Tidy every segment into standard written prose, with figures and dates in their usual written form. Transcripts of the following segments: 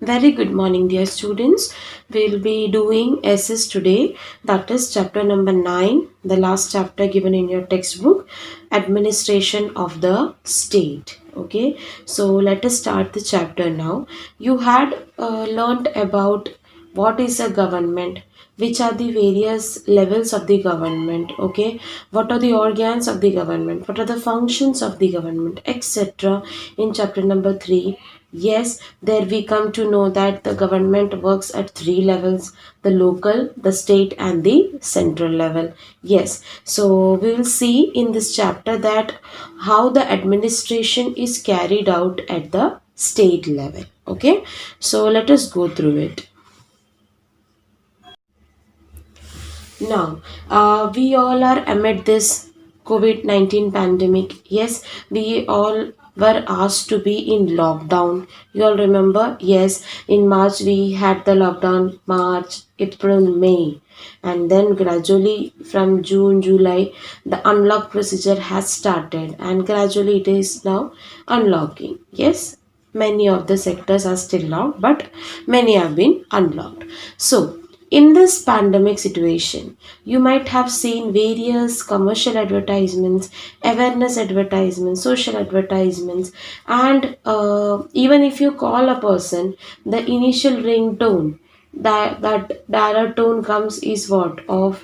Very good morning, dear students. We'll be doing essays today. That is chapter number 9, the last chapter given in your textbook, Administration of the State. Okay, so let us start the chapter now. You had learned about what is a government, which are the various levels of the government, okay, what are the organs of the government, what are the functions of the government, etc. in chapter number 3. Yes, there we come to know that the government works at three levels: the local, the state, and the central level. Yes, so we will see in this chapter that how the administration is carried out at the state level. Okay, so let us go through it. Now, we all are amid this COVID-19 pandemic. Yes, we all were asked to be in lockdown. You all remember? Yes, in March we had the lockdown, March, April, May. And then gradually from June, July, the unlock procedure has started, and gradually it is now unlocking. Yes, many of the sectors are still locked, but many have been unlocked. So, in this pandemic situation, you might have seen various commercial advertisements, awareness advertisements, social advertisements, and even if you call a person, the initial ringtone that dialer tone comes is what of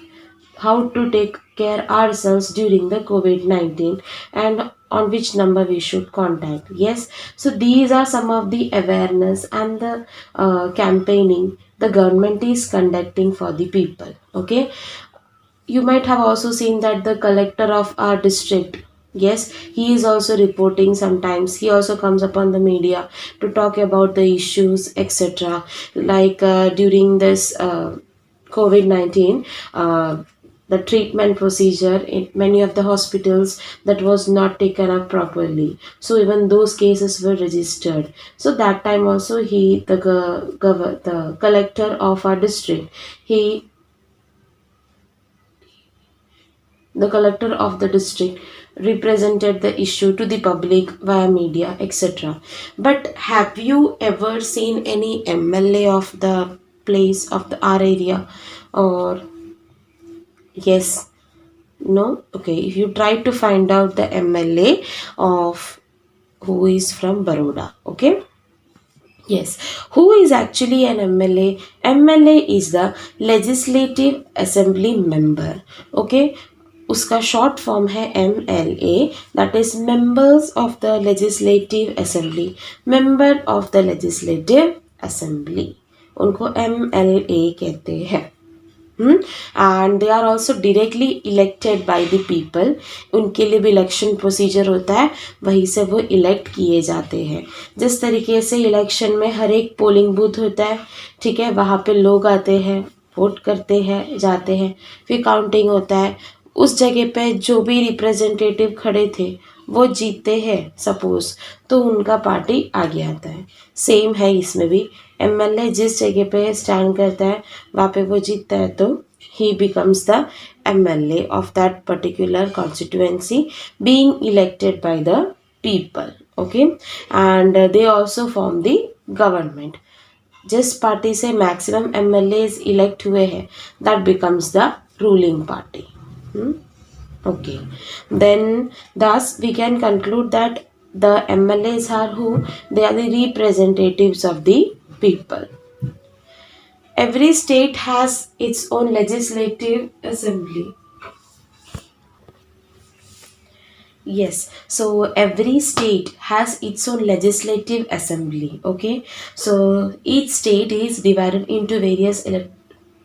how to take care ourselves during the COVID-19 and on which number we should contact. Yes, so these are some of the awareness and the campaigning the government is conducting for the people. Okay, you might have also seen that the collector of our district, yes, he is also reporting. Sometimes he also comes upon the media to talk about the issues, etc. Like during this COVID-19, the treatment procedure in many of the hospitals that was not taken up properly, so even those cases were registered. So that time also the collector of our district, he the collector of the district represented the issue to the public via media, etc. But have you ever seen any MLA of the place of the our area? Or yes, no? Okay, if you try to find out the MLA of who is from Baroda, okay? Yes, who is actually an MLA? MLA is the Legislative Assembly Member. Okay, उसका short form है MLA, that is members of the Legislative Assembly, member of the Legislative Assembly, उनको MLA कहते हैं. And they are also directly elected by the people. उनके लिए भी election procedure होता है, वहीं से वो इलेक्ट किए जाते हैं. जिस तरीके से इलेक्शन में हर एक पोलिंग बूथ होता है, ठीक है, वहाँ पे लोग आते हैं, वोट करते हैं, जाते हैं, फिर काउंटिंग होता है. उस जगह पे जो भी रिप्रेजेंटेटिव खड़े थे वो जीतते हैं सपोज, तो उनका पार्टी आगे आता है. सेम है इसमें भी. एमएलए जिस जगह पे स्टैंड करता है वहाँ पे वो जीतता है, तो ही becomes the MLA of that particular constituency being elected by the people. Okay, and they also form the government. जिस पार्टी से मैक्सिमम एमएलए इलेक्ट हुए हैं that becomes the ruling party. Okay, then thus we can conclude that the MLAs are who? They are the representatives of the people. Every state has its own legislative assembly. Yes, so every state has its own legislative assembly. Okay, so each state is divided into various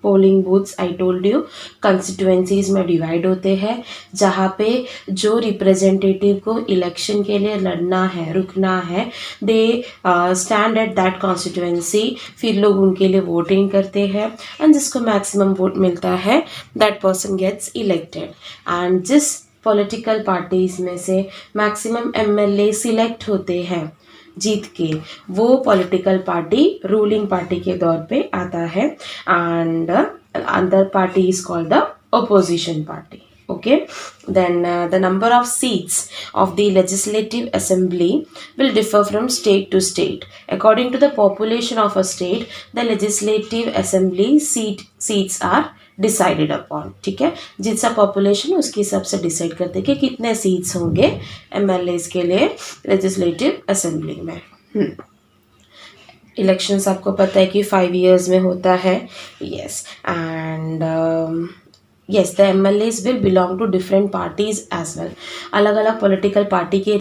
polling booths. I told you constituencies में divide होते हैं, जहाँ पे जो representative को election के लिए लड़ना है, रुकना है, they stand at that constituency. फिर लोग उनके लिए वोटिंग करते हैं एंड जिसको मैक्सिमम वोट मिलता है that person gets elected. And जिस पॉलिटिकल पार्टीज में से मैक्सिमम एमएलए सिलेक्ट होते हैं जीत के, वो पॉलिटिकल पार्टी रूलिंग पार्टी के दौर पे आता है. And other party is called the opposition party. Okay, then the number of seats of the legislative assembly will differ from state to state. According to the population of a state, the legislative assembly seats are decided upon. ठीक है, जितना population उसके हिसाब से decide करते हैं कि कितने सीट्स होंगे एमएलए के लिए लेजिस्लेटिव असेंबली में. इलेक्शंस आपको पता है कि 5 years में होता है. Yes, and yes, the MLAs will belong to different parties as well. अलग अलग पॉलिटिकल पार्टी के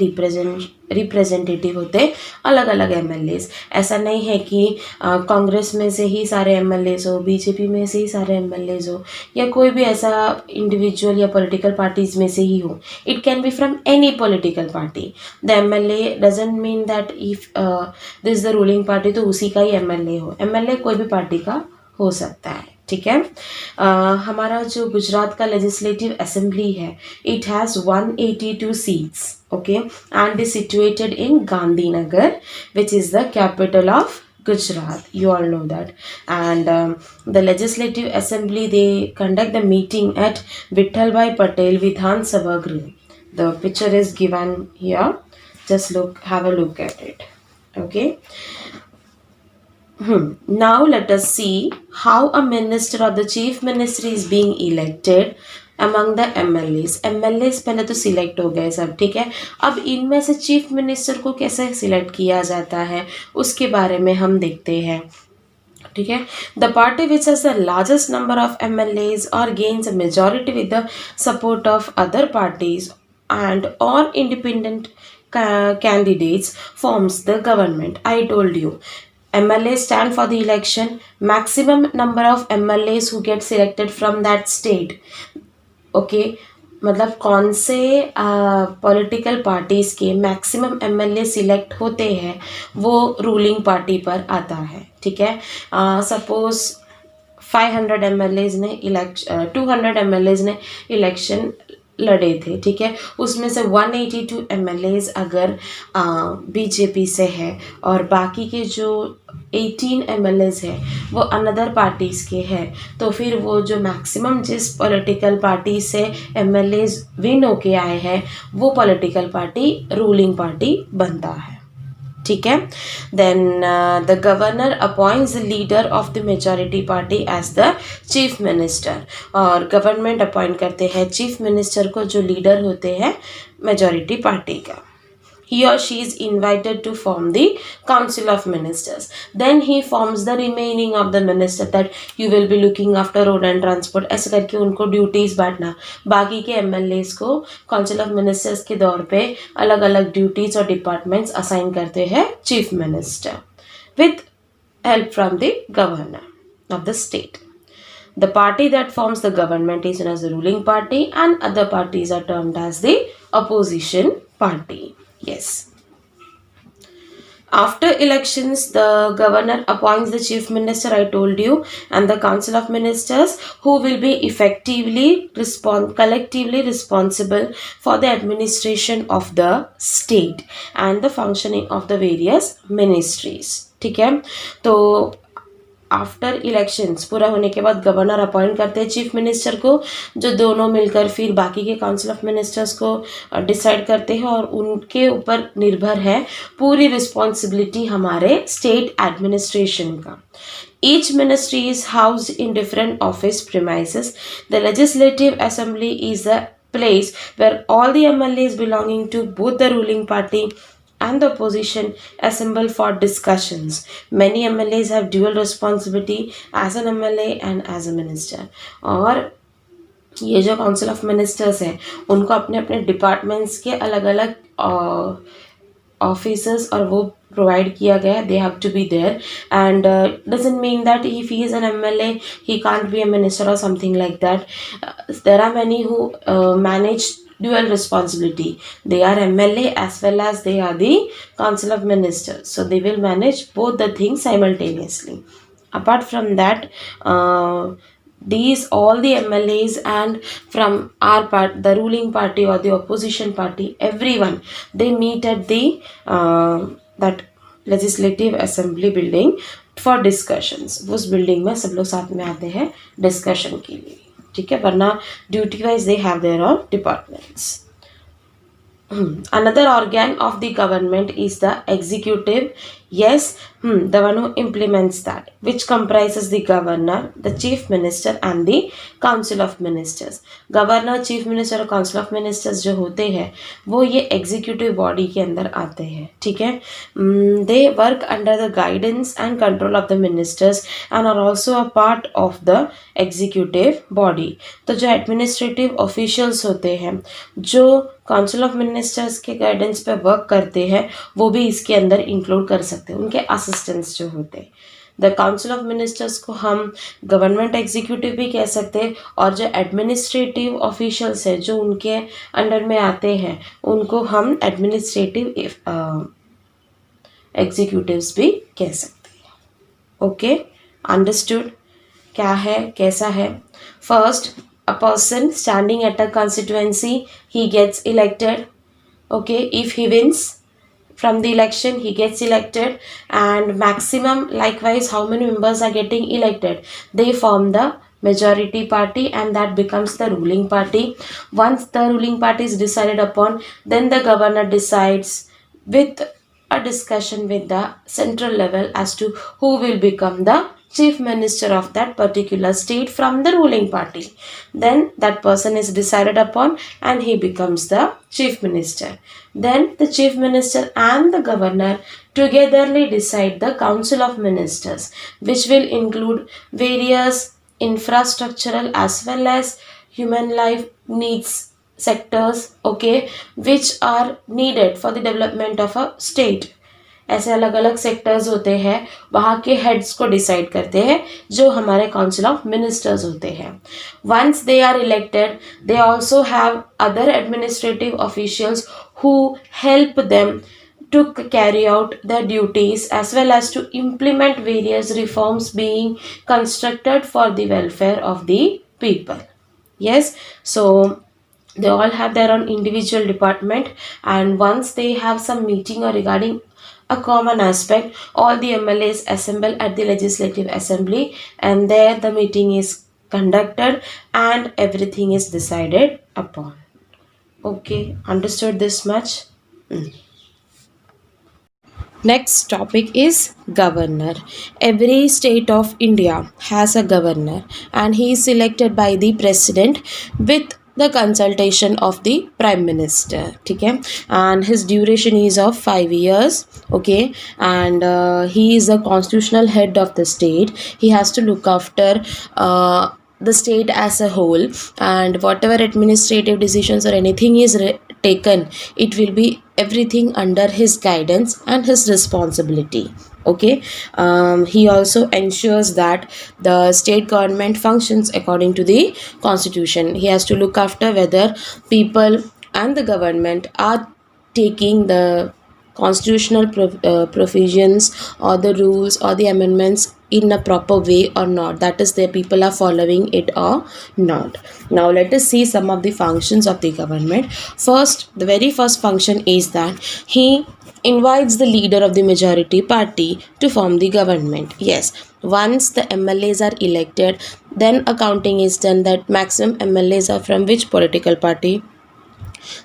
रिप्रेजेंटेटिव होते अलग अलग MLAs. ऐसा नहीं है कि कांग्रेस में से ही सारे MLAs हो, बीजेपी में से ही सारे MLAs हो, या कोई भी ऐसा इंडिविजुअल या पॉलिटिकल पार्टीज में से ही हो. It can be from any political party. The MLA doesn't mean that if this the ruling party तो उसी का ही MLA हो. MLA कोई भी पार्टी का हो सकता है. ठीक है, हमारा जो गुजरात का लेजिस्लेटिव असेंबली है, it has 182 seats. Okay, and is situated in Gandhinagar which is the capital of Gujarat. You all know that. And the Legislative Assembly, they conduct the meeting at Vittalbhai Patel Vidhan Sabha Grih. The picture is given here. Just have a look at it. Okay. Now let us see how a minister or the chief minister is being elected among the MLAs. MLAs पहले तो select हो गए सब. ठीक है, अब इनमें से चीफ मिनिस्टर को कैसे सिलेक्ट किया जाता है उसके बारे में हम देखते हैं. ठीक है, the party which has the largest number of MLAs और gains a majority with the support of other parties and or independent candidates forms the government. I told you, MLAs stand for the election. Maximum number of MLAs who get selected from that state. Okay, मतलब कौन से political parties के maximum MLA select होते हैं वो ruling party पर आता है. ठीक है, सपोज 500 MLAs ने 200 MLAs ने इलेक्शन लड़े थे. ठीक है, उसमें से 182 MLAs अगर बीजेपी से है और बाकी के जो 18 MLAs है वो अनदर पार्टीज़ के हैं, तो फिर वो जो मैक्सिमम जिस पॉलिटिकल पार्टी से MLAs विन होके आए हैं वो पॉलिटिकल पार्टी रूलिंग पार्टी बनता है. ठीक है, then the governor appoints the leader of the majority party as the chief minister. और गवर्नमेंट अपॉइंट करते हैं चीफ मिनिस्टर को जो लीडर होते हैं मेजॉरिटी पार्टी का. He or she is invited to form the council of ministers. Then he forms the remaining of the minister that you will be looking after road and transport. ऐसे करके उनको duties बांटना. बाकी के MLAs को council of ministers के दौर पे अलग अलग ड्यूटीज और डिपार्टमेंट्स असाइन करते हैं chief minister with help from the governor of the state. The party that forms the government is known as the ruling party and other parties are termed as the opposition party. Yes. After elections, the governor appoints the chief minister, I told you, and the council of ministers who will be collectively responsible for the administration of the state and the functioning of the various ministries. ठीक है, तो after elections पूरा होने के बाद governor appoint करते हैं chief minister को, जो दोनों मिलकर फिर बाकी के काउंसिल ऑफ मिनिस्टर्स को डिसाइड करते हैं और उनके ऊपर निर्भर है पूरी रिस्पॉन्सिबिलिटी हमारे स्टेट एडमिनिस्ट्रेशन का. Each ministry is housed in different office premises. The legislative assembly is the place where all the MLAs belonging to both the ruling party and the opposition assemble for discussions. Many MLAs have dual responsibility as an MLA and as a minister. और ये जो council of ministers हैं उनको अपने अपने departments के अलग अलग ऑफिसर्स और वो प्रोवाइड किया गया है. They have to be there and doesn't mean that if he is an MLA he can't be a minister or something like that. There are many who manage dual responsibility. They are MLA as well as they are the council of ministers, so they will manage both the things simultaneously. Apart from that, these all the MLAs and from our part, the ruling party or the opposition party, everyone, they meet at the that legislative assembly building for discussions. उस building में सब लोग साथ में आते हैं discussion के लिए. ठीक है, वरना duty wise they have their on departments. Another organ of the government is the executive. Yes, the one who implements that, which comprises the governor, the chief minister, and the council of ministers. Governor, chief minister और council of ministers जो होते हैं वो ये executive body के अंदर आते हैं. ठीक है, they work under the guidance and control of the ministers and are also a part of the executive body. तो जो एडमिनिस्ट्रेटिव ऑफिशियल्स होते हैं जो काउंसिल ऑफ मिनिस्टर्स के गाइडेंस पे वर्क करते हैं वो भी इसके अंदर इंक्लूड कर सकते हैं, उनके असिस्टेंट्स जो होते हैं. द काउंसिल ऑफ मिनिस्टर्स को हम गवर्नमेंट एग्जीक्यूटिव भी कह सकते हैं और जो एडमिनिस्ट्रेटिव ऑफिशियल्स है जो उनके अंडर में आते हैं उनको हम एडमिनिस्ट्रेटिव एग्जीक्यूटिव्स भी कह सकते हैं. Okay, understood. क्या है, कैसा है? First, a person standing at a constituency, he gets elected. Okay, if he wins from the election, he gets elected, and maximum, likewise, how many members are getting elected, they form the majority party and that becomes the ruling party. Once the ruling party is decided upon, then the governor decides with a discussion with the central level as to who will become the chief minister of that particular state from the ruling party. Then that person is decided upon and he becomes the chief minister. Then the chief minister and the governor togetherly decide the council of ministers, which will include various infrastructural as well as human life needs sectors, okay, which are needed for the development of a state. ऐसे अलग अलग sectors होते हैं, वहाँ के heads को decide करते हैं जो हमारे काउंसिल ऑफ मिनिस्टर्स होते हैं. Once they are elected, they also have other administrative officials who help them to carry out their duties as well as to implement various reforms being constructed for the welfare of the people. Yes, so they all have their own individual department, and once they have some meeting or regarding a common aspect, all the MLAs assemble at the legislative assembly and there the meeting is conducted and everything is decided upon. Okay, understood this much? Next topic is governor. Every state of India has a governor and he is selected by the president with the consultation of the prime minister. ठीक है, and his duration is of 5 years. Okay, and he is the constitutional head of the state. He has to look after the state as a whole, and whatever administrative decisions or anything is taken, it will be everything under his guidance and his responsibility. Okay, he also ensures that the state government functions according to the constitution. He has to look after whether people and the government are taking the constitutional provisions or the rules or the amendments in a proper way or not, that is the people are following it or not. Now let us see some of the functions of the government. First, the very first function is that he invites the leader of the majority party to form the government. Yes, once the MLAs are elected, then a counting is done that maximum MLAs are from which political party,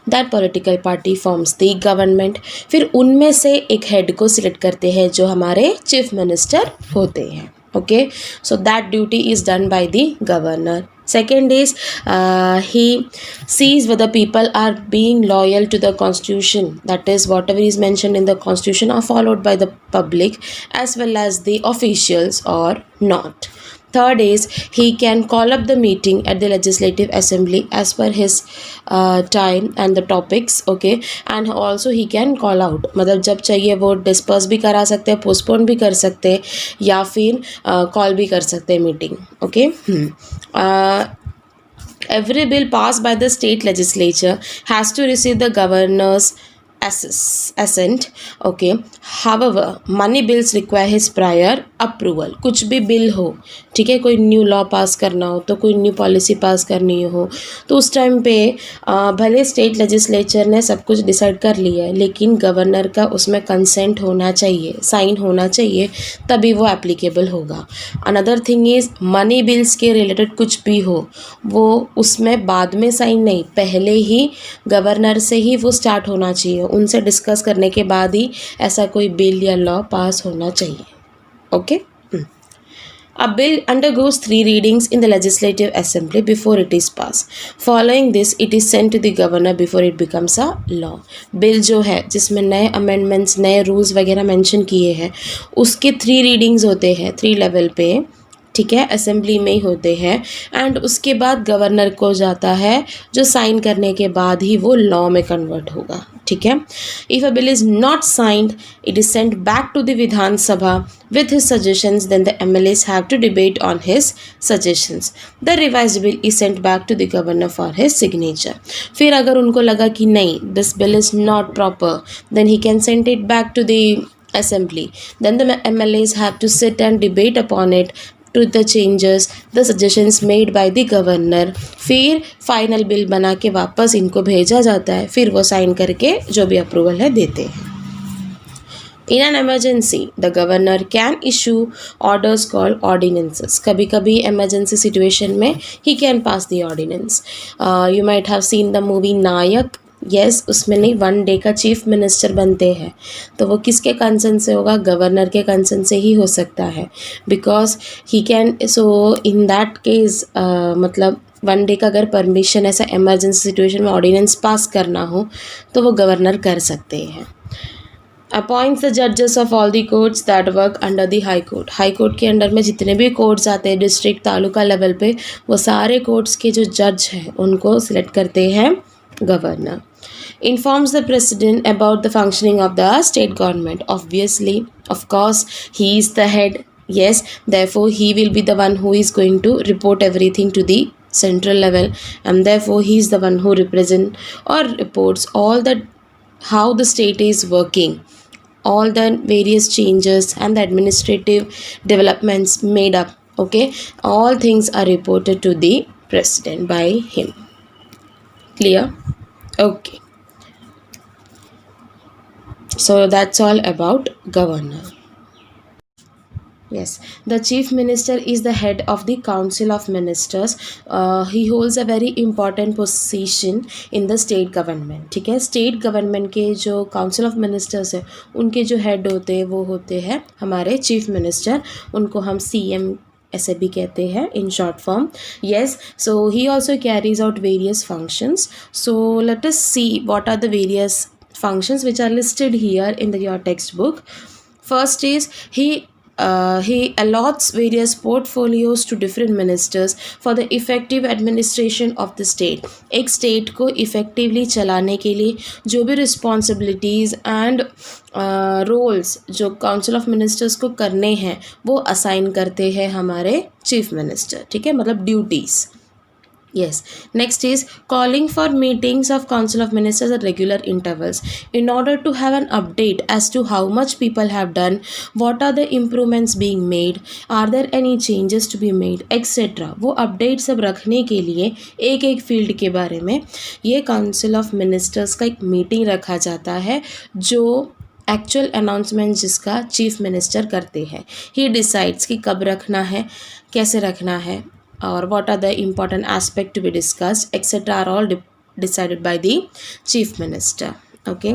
that political party forms the government. फिर उनमें से एक head को select करते हैं जो हमारे chief minister होते हैं. Okay, so that duty is done by the governor. Second is he sees whether people are being loyal to the constitution, that is whatever is mentioned in the constitution are followed by the public as well as the officials or not. Third is he can call up the meeting at the legislative assembly as per his time and the topics. Okay, and also he can call out, मतलब जब चाहिए वो disperse भी करा सकते हैं, postpone भी कर सकते हैं या फिर कॉल भी कर सकते हैं meeting. Okay, every bill passed by the state legislature has to receive the governor's assent. Okay, however money bills require his prior approval. कुछ भी बिल हो, ठीक है, कोई न्यू लॉ पास करना हो तो कोई न्यू पॉलिसी पास करनी हो तो उस टाइम पे भले स्टेट लेजिस्लेचर ने सब कुछ डिसाइड कर लिया है लेकिन गवर्नर का उसमें कंसेंट होना चाहिए, साइन होना चाहिए, तभी वो एप्लीकेबल होगा. Another thing is money bills के रिलेटेड कुछ भी हो वो उसमें बाद में साइन नहीं, पहले ही गवर्नर से ही वो स्टार्ट होना चाहिए, उनसे डिस्कस करने के बाद ही ऐसा कोई बिल या लॉ पास होना चाहिए. Okay. A bill undergoes 3 readings in the Legislative Assembly before it is passed. Following this, it is sent to the governor before it becomes a law. Bill जो है जिसमें नए अमेंडमेंट्स, नए रूल्स वगैरह mention किए हैं, उसके 3 रीडिंग्स होते हैं 3 लेवल पे, ठीक है, असेंबली में ही होते हैं. एंड उसके बाद गवर्नर को जाता है जो साइन करने के बाद ही वो लॉ में कन्वर्ट होगा. ठीक है. If a bill is not signed it is sent back to the Vidhan Sabha with his suggestions. Then the MLAs have to debate on his suggestions. The revised bill is sent back to the governor for his signature. फिर अगर उनको लगा कि नहीं this bill is not proper, then he can send it back to the assembly. Then the MLAs have to sit and debate upon it to the changes, the suggestions made by the governor. फिर final bill बना के वापस इनको भेजा जाता है, फिर वो साइन करके जो भी अप्रूवल है देते हैं. In an emergency, the governor can issue orders called ordinances. कभी कभी emergency situation में he can pass the ordinance. You might have seen the movie Nayak. Yes, उसमें नहीं, 1 डे का चीफ मिनिस्टर बनते हैं तो वो किसके कंसर्न से होगा, गवर्नर के कंसर्न से ही हो सकता है. Because he can, so in that case मतलब 1 डे का अगर परमिशन ऐसा emergency situation में ऑर्डिनेंस पास करना हो तो वो गवर्नर कर सकते हैं. अपॉइंट्स द जजेस of all the courts that work under the high court. High court के अंडर में जितने भी कोर्ट्स आते हैं डिस्ट्रिक्ट तालुका लेवल पे, वो सारे कोर्ट्स के जो जज हैं उनको सिलेक्ट करते हैं governor. Informs the president about the functioning of the state government. Obviously of course he is the head. yes, therefore he will be the one who is going to report everything to the central level, and therefore he is the one who represent or reports all the how the state is working, all the various changes and the administrative developments made up. Okay, all things are reported to the president by him. Clear? Okay, so that's all about governor. Yes, the chief minister is the head of the council of ministers. He holds a very important position in the state government. ठीक है, state government के जो council of ministers है उनके जो head होते हैं वो होते हैं हमारे चीफ मिनिस्टर. उनको हम CM ऐसे भी कहते हैं in short form. Yes, so he also carries out various functions. So let us see what are the various functions which are listed here in your textbook. First is he allots various portfolios to different ministers for the effective administration of the state. एक state को effectively चलाने के लिए जो भी responsibilities and roles जो council of ministers को करने हैं वो assign करते हैं हमारे chief minister. ठीक है, मतलब duties. Yes, next is calling for meetings of council of ministers at regular intervals in order to have an update as to how much people have done, what are the improvements being made, are there any changes to be made, etc. वो update सब रखने के लिए एक एक field के बारे में ये council of ministers का एक मीटिंग रखा जाता है जो एक्चुअल अनाउंसमेंट जिसका चीफ मिनिस्टर करते हैं. ही डिसाइड्स कि कब रखना है, कैसे रखना है, or what are the important aspect to be discussed, etc. are all decided by the chief minister. Okay,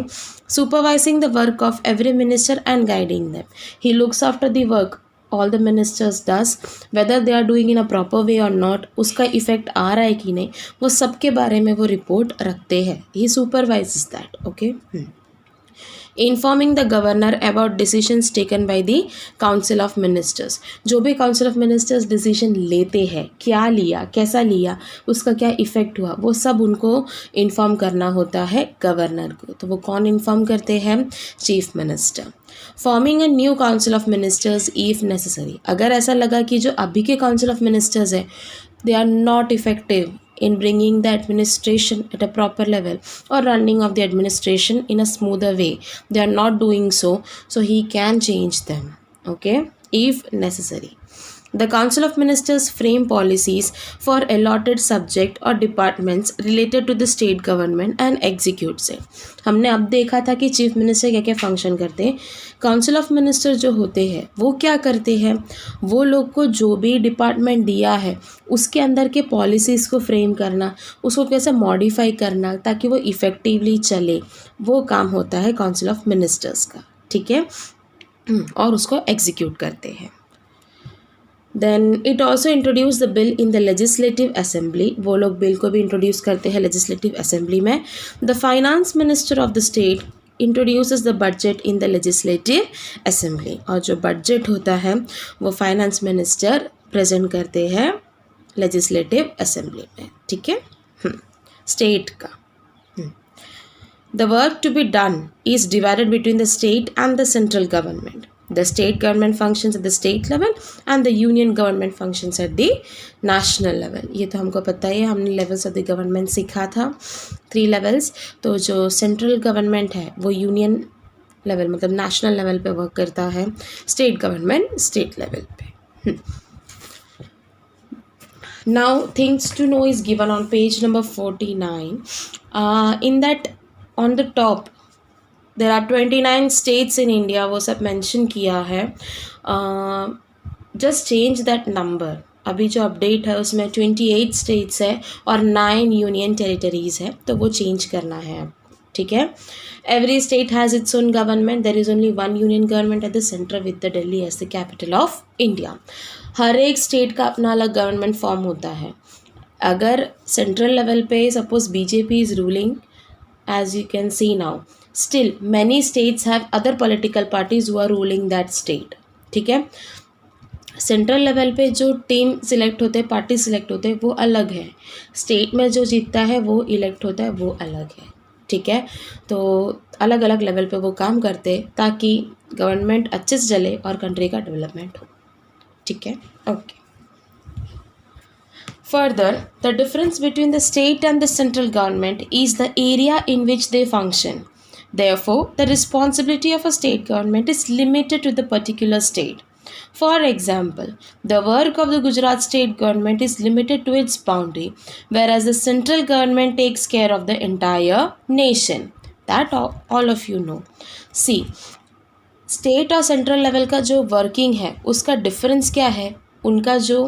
supervising the work of every minister and guiding them. He looks after the work all the ministers does, whether they are doing in a proper way or not, उसका effect आ रहा है कि नहीं, वो सब के बारे में वो रिपोर्ट रखते हैं. He supervises that. Okay. Informing the governor about decisions taken by the council of ministers. जो भी council of ministers decision लेते हैं, क्या लिया, कैसा लिया, उसका क्या इफ़ेक्ट हुआ, वो सब उनको इन्फॉर्म करना होता है गवर्नर को. तो वो कौन इन्फॉर्म करते हैं, chief minister. Forming a new council of ministers if necessary. अगर ऐसा लगा कि जो अभी के काउंसिल ऑफ मिनिस्टर्स है they are not effective, in bringing the administration at a proper level or running of the administration in a smoother way. They are not doing so, so he can change them, okay, if necessary. The Council of Ministers frame policies for allotted subject or departments related to the state government and executes it. हमने अब देखा था कि chief minister क्या क्या function करते हैं. Council of minister जो होते हैं वो क्या करते हैं, वो लोग को जो भी डिपार्टमेंट दिया है उसके अंदर के पॉलिसीज़ को फ्रेम करना, उसको कैसे मॉडिफाई करना ताकि वो इफ़ेक्टिवली चले, वो काम होता है काउंसिल ऑफ मिनिस्टर्स का. ठीक है, और उसको एग्जीक्यूट करते हैं. Then it also introduce the bill in the legislative assembly. वो लोग बिल को भी इंट्रोड्यूस करते हैं लेजिस्लेटिव असेंबली में. The finance minister of the state introduces the budget in the legislative assembly. और जो बजट होता है वो फाइनेंस मिनिस्टर प्रेजेंट करते हैं लेजिस्लेटिव असेंबली में. ठीक है, स्टेट का. The work to be done is divided between the state and the central government. The state government functions at the state level and the union government functions at the national level. ये तो हमको पता ही है, हमने levels of the government सीखा था, 3 levels. तो जो central government है वो union level मतलब national level पे work करता है, state government state level पे. Now things to know is given on page number 49. In that on the top there are 29 states in India, वो सब mention किया है. Just change that number. अभी जो अपडेट है उसमें 28 स्टेट्स है और 9 यूनियन टेरिटरीज है, तो वो चेंज करना है अब. ठीक है, every state has its own government. There is only one union government at the centre with the Delhi as the capital of India. हर एक स्टेट का अपना अलग गवर्नमेंट फॉर्म होता है. अगर सेंट्रल लेवल पे suppose BJP is ruling, as you can see now, still many states have other political parties who are ruling that state. ठीक है, सेंट्रल लेवल पे जो टीम सिलेक्ट होते हैं, पार्टी सिलेक्ट होते हैं, वो अलग है. स्टेट में जो जीतता है वो इलेक्ट होता है, वो अलग है. ठीक है, तो अलग अलग लेवल पे वो काम करते हैं ताकि गवर्नमेंट अच्छे से चले और कंट्री का डेवलपमेंट हो. ठीक है, okay. Further, the difference between the state and the central government is the area in which they function. Therefore, the responsibility of a state government is limited to the particular state. For example, the work of the Gujarat state government is limited to its boundary, whereas the central government takes care of the entire nation. That all of you know. See, state और central level का जो working है उसका difference क्या है? उनका जो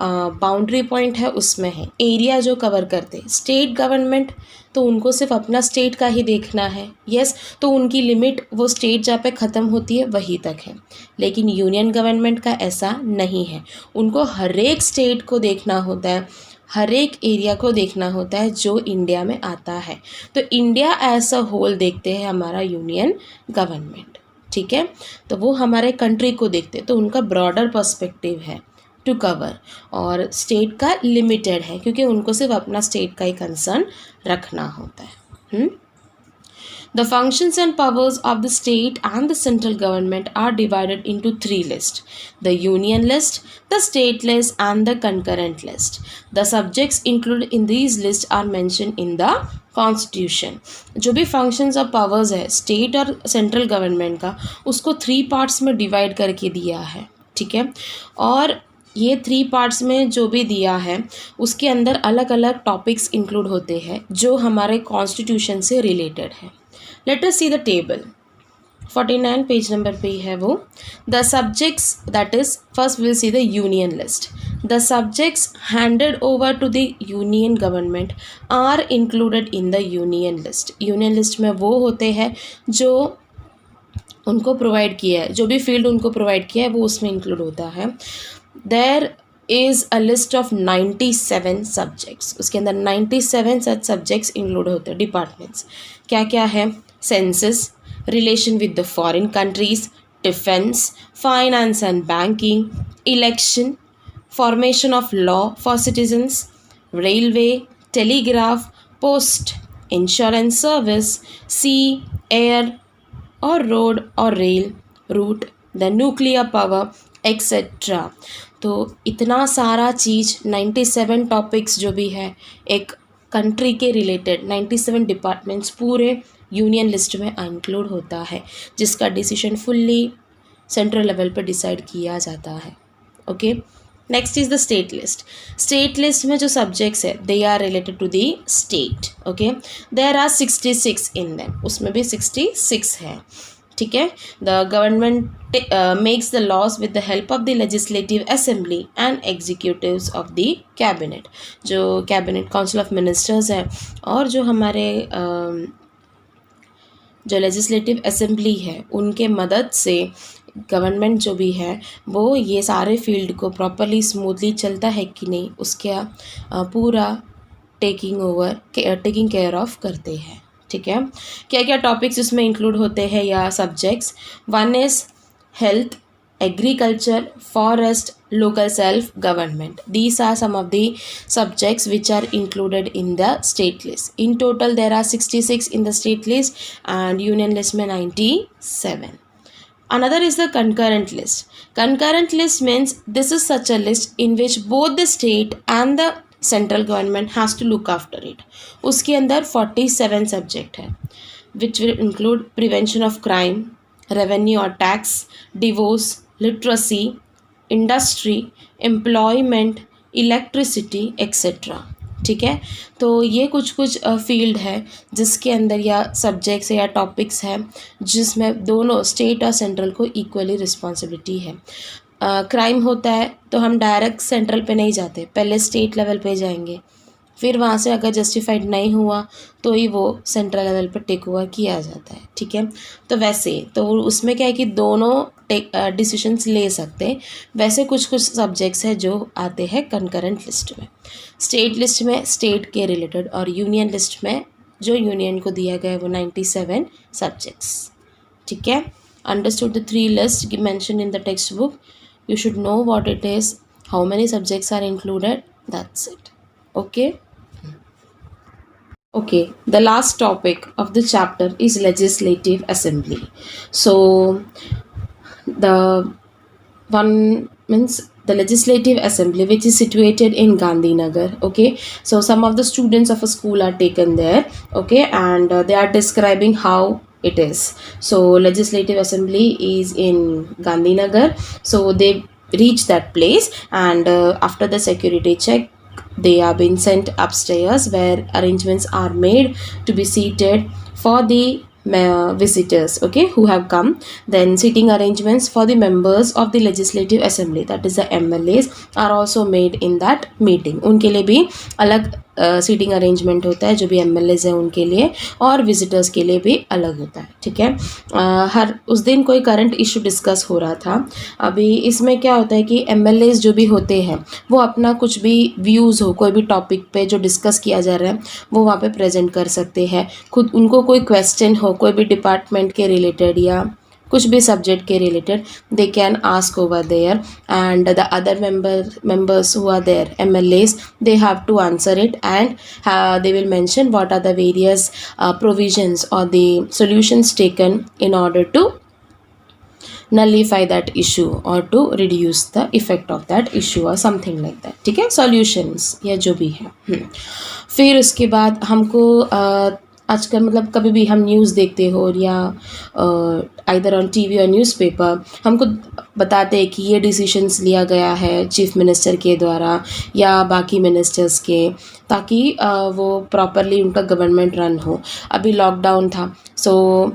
boundary point है उसमें है, एरिया जो कवर करते. स्टेट गवर्नमेंट तो उनको सिर्फ अपना स्टेट का ही देखना है, यस, तो उनकी लिमिट वो स्टेट जहाँ पे ख़त्म होती है वहीं तक है. लेकिन यूनियन गवर्नमेंट का ऐसा नहीं है, उनको हर एक स्टेट को देखना होता है, हर एक एरिया को देखना होता है जो इंडिया में आता है. तो इंडिया एज अ होल देखते हैं हमारा यूनियन गवर्नमेंट. ठीक है, तो वो हमारे कंट्री को देखते हैं, तो उनका ब्रॉडर पर्सपेक्टिव है टू कवर. और स्टेट का लिमिटेड है क्योंकि उनको सिर्फ अपना स्टेट का ही कंसर्न रखना होता है. The functions and powers of the state and the central government are divided into 3 lists: the union list, the state list, and the concurrent list. The subjects included in these lists are mentioned in the Constitution. जो भी functions और powers है state और central government का, उसको 3 parts में divide करके दिया है. ठीक है, और ये 3 पार्ट्स में जो भी दिया है उसके अंदर अलग अलग टॉपिक्स इंक्लूड होते हैं जो हमारे कॉन्स्टिट्यूशन से रिलेटेड है. Let us see the table. 49 page number पे है वो. The subjects, that is first will see the union list. The subjects handed over to the union government are included in the union list. Union list में वो होते हैं जो उनको provide किया है, जो भी फील्ड उनको प्रोवाइड किया है वो उसमें इंक्लूड होता है. There is a list of 97 subjects. उसके अंदर 97 such subjects include होते हैं. डिपार्टमेंट्स क्या क्या है? Census, relation with the foreign countries, defence, finance and banking, election, formation of law for citizens, railway, telegraph, post, insurance service, sea, air और road और rail route, the nuclear power, etcetera. तो इतना सारा चीज़ 97 topics जो भी है एक country के रिलेटेड 97 डिपार्टमेंट्स पूरे यूनियन लिस्ट में इंक्लूड होता है, जिसका डिसीजन फुल्ली सेंट्रल लेवल पर डिसाइड किया जाता है। Okay, next is the state list. State list में जो सब्जेक्ट्स है they are related to the state. Okay, there are 66 in them, उसमें भी 66 है। ठीक है, the government makes the laws with the help of the legislative assembly and executives of the cabinet. जो cabinet council of ministers है और जो हमारे जो लेजिस्लेटिव असेंबली है उनके मदद से गवर्नमेंट जो भी है वो ये सारे फील्ड को प्रॉपरली स्मूथली चलता है कि नहीं उसका पूरा टेकिंग केयर ऑफ करते हैं। ठीक है, क्या क्या टॉपिक्स इसमें इंक्लूड होते हैं या subjects? One is health, agriculture, forest, local self-government. These are some of the subjects which are included in the state list. In total, there are 66 in the state list and union list में 97. Another is the concurrent list. Concurrent list means this is such a list in which both the state and the central government has to look after it. उसके अंदर 47 subject है which will include prevention of crime, revenue or tax, divorce, literacy, industry, employment, electricity, etc. ठीक है, तो ये कुछ field है जिसके अंदर या सब्जेक्ट्स या टॉपिक्स हैं जिसमें दोनों स्टेट और सेंट्रल को इक्वली रिस्पॉन्सिबिलिटी है। क्राइम होता है तो हम डायरेक्ट सेंट्रल पे नहीं जाते, पहले स्टेट लेवल पे जाएंगे, फिर वहाँ से अगर जस्टिफाइड नहीं हुआ तो ही वो सेंट्रल लेवल पर टेक ओवर किया जाता है। ठीक है, तो वैसे तो उसमें क्या है कि दोनों डिसीजंस ले सकते हैं। वैसे कुछ सब्जेक्ट्स हैं जो आते हैं कंकरेंट लिस्ट में। स्टेट लिस्ट में स्टेट के रिलेटेड और यूनियन लिस्ट में जो यूनियन को दिया गया है वो 97 सब्जेक्ट्स। ठीक है, understood the 3 list mention in the textbook, you should know what it is, how many subjects are included, that's it. Okay, the last topic of the chapter is legislative assembly. So the one means the legislative assembly which is situated in Gandhinagar. Okay, so some of the students of a school are taken there. Okay, and they are describing how it is. So legislative assembly is in Gandhinagar. So they reach that place and after the security check they are being sent upstairs where arrangements are made to be seated for the visitors, okay, who have come. Then seating arrangements for the members of the legislative assembly, that is the MLAs, are also made in that meeting. उनके लिए भी अलग seating arrangement होता है जो भी MLAs हैं उनके लिए, और विजिटर्स के लिए भी अलग होता है। ठीक है, हर उस दिन कोई करंट इशू डिस्कस हो रहा था। अभी इसमें क्या होता है कि MLAs जो भी होते हैं वो अपना कुछ भी व्यूज़ हो, कोई भी टॉपिक पे जो डिस्कस किया जा रहा है वो वहाँ पे प्रेजेंट कर सकते हैं। खुद उनको कोई क्वेश्चन हो कोई भी डिपार्टमेंट के रिलेटेड या कुछ भी सब्जेक्ट के related, they can ask over there and the other members who are there, MLAs, they have to answer it and they will mention what are the various provisions or the solutions taken in order to nullify that issue or to reduce the effect of that issue or something like that. ठीक है, solutions या जो भी है। फिर उसके बाद हमको आजकल मतलब कभी भी हम न्यूज़ देखते हो या आइदर ऑन टीवी और न्यूज़पेपर हमको बताते हैं कि ये डिसीजंस लिया गया है चीफ मिनिस्टर के द्वारा या बाकी मिनिस्टर्स के, ताकि वो प्रॉपरली उनका गवर्नमेंट रन हो। अभी लॉकडाउन था, सो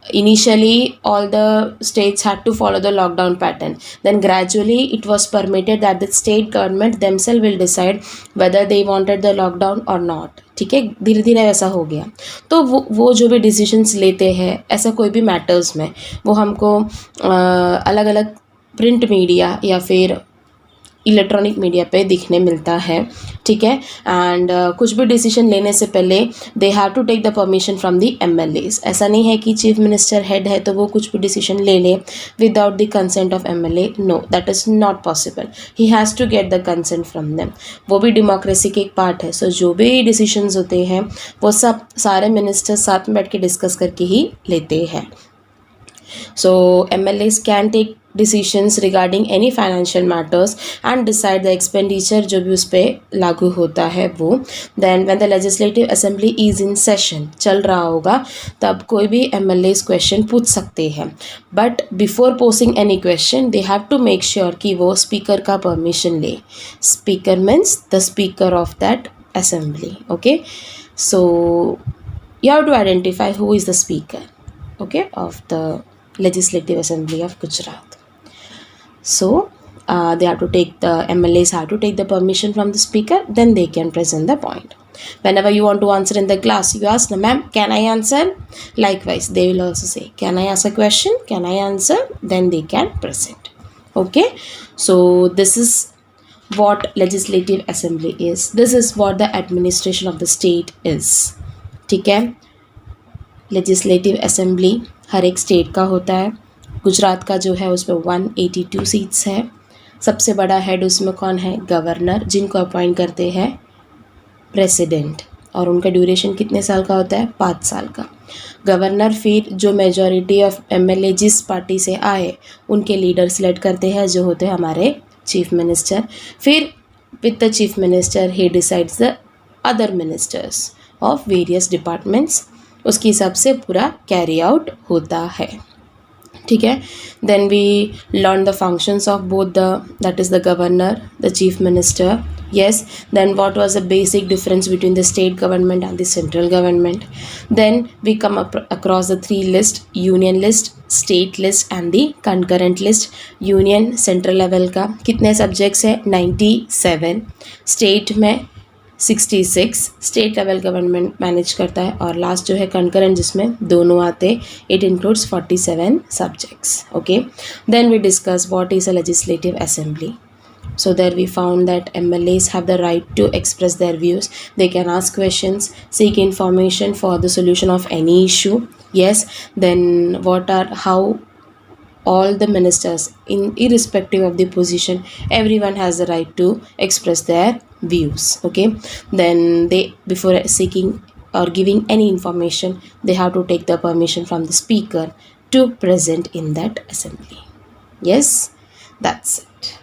initially all the states had to follow the lockdown pattern, then gradually it was permitted that the state government themselves will decide whether they wanted the lockdown or not. ठीक है, धीरे धीरे वैसा हो गया। तो वो जो भी डिसीजंस लेते हैं ऐसा कोई भी मैटर्स में वो हमको अलग अलग प्रिंट मीडिया या फिर इलेक्ट्रॉनिक मीडिया पे दिखने मिलता है। ठीक है, एंड कुछ भी डिसीजन लेने से पहले they have to take the permission from the MLAs। ऐसा नहीं है कि चीफ मिनिस्टर हेड है तो वो कुछ भी डिसीजन ले ले without the consent of MLA, no, that is not possible. He has to get the consent from them. वो भी डेमोक्रेसी के एक पार्ट है। सो जो भी डिसीजंस होते हैं वो सब सारे मिनिस्टर्स साथ में बैठ के डिस्कस करके ही लेते हैं। So MLAs can take decisions regarding any financial matters and decide the expenditure जो भी उस पे लागू होता है वो. Then when the legislative assembly is in session चल रहा होगा तब कोई भी MLAs question पूछ सकते हैं. But before posing any question they have to make sure कि वो speaker का permission ले. Speaker means the speaker of that assembly. Okay, so you have to identify who is the speaker, okay, of the legislative assembly of Gujarat. So they have to take the MLAs have to take the permission from the speaker, then they can present the point. Whenever you want to answer in the class, you ask, ma'am, can I answer? Likewise, they will also say, can I ask a question? Can I answer? Then they can present. Okay, so this is what legislative assembly is. This is what the administration of the state is. ठीक है, legislative assembly हर एक स्टेट का होता है. गुजरात का जो है उसमें 182 सीट्स है. सबसे बड़ा हेड उसमें कौन है? गवर्नर, जिनको अपॉइंट करते हैं प्रेसिडेंट, और उनका ड्यूरेशन कितने साल का होता है? 5 साल का. गवर्नर फिर जो मेजॉरिटी ऑफ एमएलए जिस पार्टी से आए उनके लीडर सिलेक्ट करते हैं जो होते हैं हमारे चीफ मिनिस्टर. फिर with the chief minister he decides the other ministers of various departments. उसके हिसाब से पूरा कैरी आउट होता है. ठीक है, then we learn the functions of both the that is the governor, the chief minister. yes, then what was the basic difference between the state government and the central government. Then we come up across the 3 list: union list, state list and the concurrent list. union central level का कितने subjects है? 97. state में 66. State level government manage करता है. और last जो है concurrent जिसमें दोनों आते, it includes 47 subjects. Okay, then we discuss what is a legislative assembly. So there we found that MLAs have the right to express their views. They can ask questions, seek information for the solution of any issue. Yes, then how all the ministers, irrespective of the position, everyone has the right to express their views. Okay, then they, before seeking or giving any information, they have to take the permission from the speaker to present in that assembly. Yes, that's it.